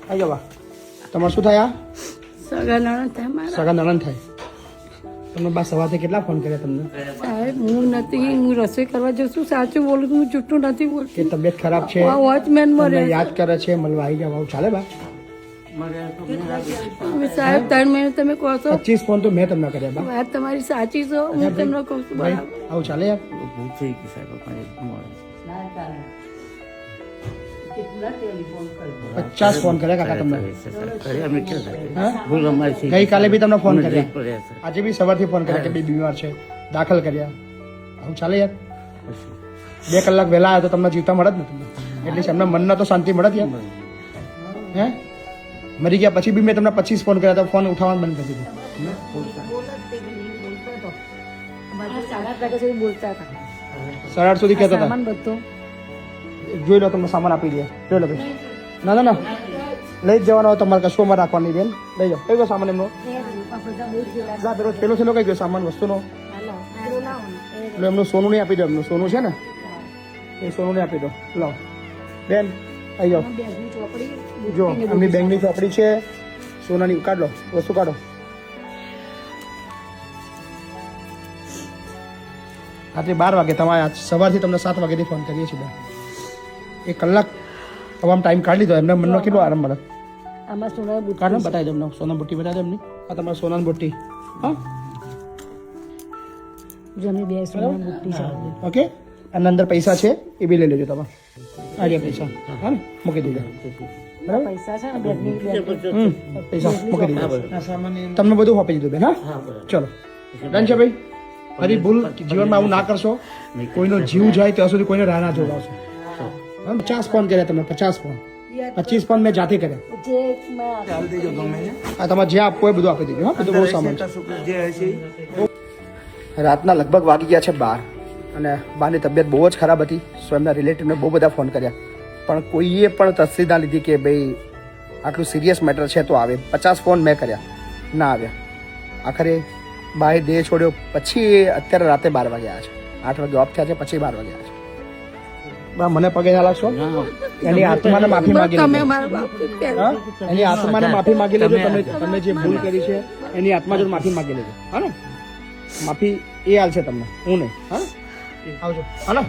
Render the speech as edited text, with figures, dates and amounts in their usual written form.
આવી જાઓ બા. તમારે શું થાય? સગા નણંદ થાય મારા. સગા નણંદ થાય. તમે બા સવારથી કેટલા ફોન કર્યા તમને? સાહેબ હું નથી, હું રસોઈ કરવા જઉં છું. સાચું બોલું છું, હું જૂઠું નથી કે બોલતી. તબિયત ખરાબ છે, વોચમેન તમને મરે યાદ કરે છે, મળવા આવી જાવ. આવું ચાલે બા? હવે સાહેબ 3 મહિને તમે કહો છો 25 ફોન તો મેં તમને કર્યા બા. વાત તમારી સાચી છો, હું તમને કહું છું ભાઈ, બરાબર. આવું ચાલે યાર? ભૂલ થઈ ગઈ સાહેબ. 50 ફોન કર્યા કાકા તમને? અમે ક્યાં હા? ભૂલ અમારી થઈ ગઈકાલે બી તમને ફોન અમે કર્યા, કર્યા છે. આજે બી સવારથી ફોન કર્યા કે બે બીમાર છે, દાખલ કર્યા. આવું ચાલે યાર? 2 કલાક વહેલા આવ્યો તો તમને જીવતા મળત ને તમને, એટલે એમના મનને તો શાંતિ મળત યાર. હે મરી ગયા પછી બી મેં તમને 25 ફોન કર્યા તો ફોન ઉઠાવવાનું બંધ કરી દીધું. બોલતા હતા 8:30 સુધી કહેતા હતા. સામાન બધો જોઈ લો, તમને સામાન આપી દે. જોઈ લો ભાઈ. ના ના ના, લઈ જ જવાનો હોય તમારે, કશું અમારે રાખવાની બેન. લઈ જાઓ. કઈ ગયો સામાન એમનો? જા પેલો છેલ્લો કઈ ગયો સામાન વસ્તુનો? એટલે એમનું સોનું નહીં આપી દો. એમનું સોનું છે ને, એ સોનું નહીં આપી દો. લો બેન, આવી જાઓ. બેગની ચોપડી જો એમની બેંકની ચોપડી છે સોનાની. કાઢ લો વસ્તુ, કાઢો. રાત્રે 12 વાગે, તમારે સવારથી તમને 7 વાગ્યાથી ફોન કરીએ છીએ બેન. 1 કલાક તમામ ટાઈમ કાઢી લીધો. એમના મનનો કેટલો આરામ મળે. આમાં સોના બુટ્ટી કાઢો, બતાવી દો એમને સોના બુટ્ટી, બતાવી દો એમની. આ તમારી સોનાની બુટ્ટી. હા જમી બે સોના બુટ્ટી છે. ઓકે. અને અંદર પૈસા છે એ બી લઈ લેજો તમે. આ રહ્યા પૈસા. હા ને, મૂકી દેજો. બરાબર? પૈસા છે ને બેગની પૈસા મૂકી દેજો. તમને બધું આપી દીધું બેન. હા ચલો, ડન છે ભાઈ. ફરી ભૂલ જીવનમાં આવું ના કરશો. કોઈનો જીવ જાય ત્યાં સુધી કોઈને રાહ ના જોડાવશો. 50 ફોન કર્યા તમે, 50 ફોન. 25 ફોન મેં જાતે કર્યા. જે આ તમારે જે આપવું હોય બધું આપી દેજો. હા, બધું બહુ સામાન છે. રાતના લગભગ વાગી ગયા છે 12 અને બાની તબિયત બહુ જ ખરાબ હતી. સો એમના રિલેટિવને બહુ બધા ફોન કર્યા, પણ કોઈએ પણ તસદી ના લીધી કે ભાઈ આટલું સિરિયસ મેટર છે તો આવે. 50 ફોન મેં કર્યા, ના આવ્યા. આખરે બાએ દેહ છોડ્યો. પછી એ અત્યારે રાતે 12 વાગે આવ્યા છે. 8 વાગે ઓફ થયા છે, પછી 12 વાગે આવ્યા છે. બા મને પગે ના લાગશો. એની આત્માને માફી માંગી તમે લેજો. મારા બાપ હા? એની આત્માને માફી માંગી લેજો. તમે જે ભૂલ કરી છે એની આત્મા જોડે માફી માંગી લેજો. હા ને, માફી એ હાલ છે તમને, હું નહીં. હા આવજો. હા ને.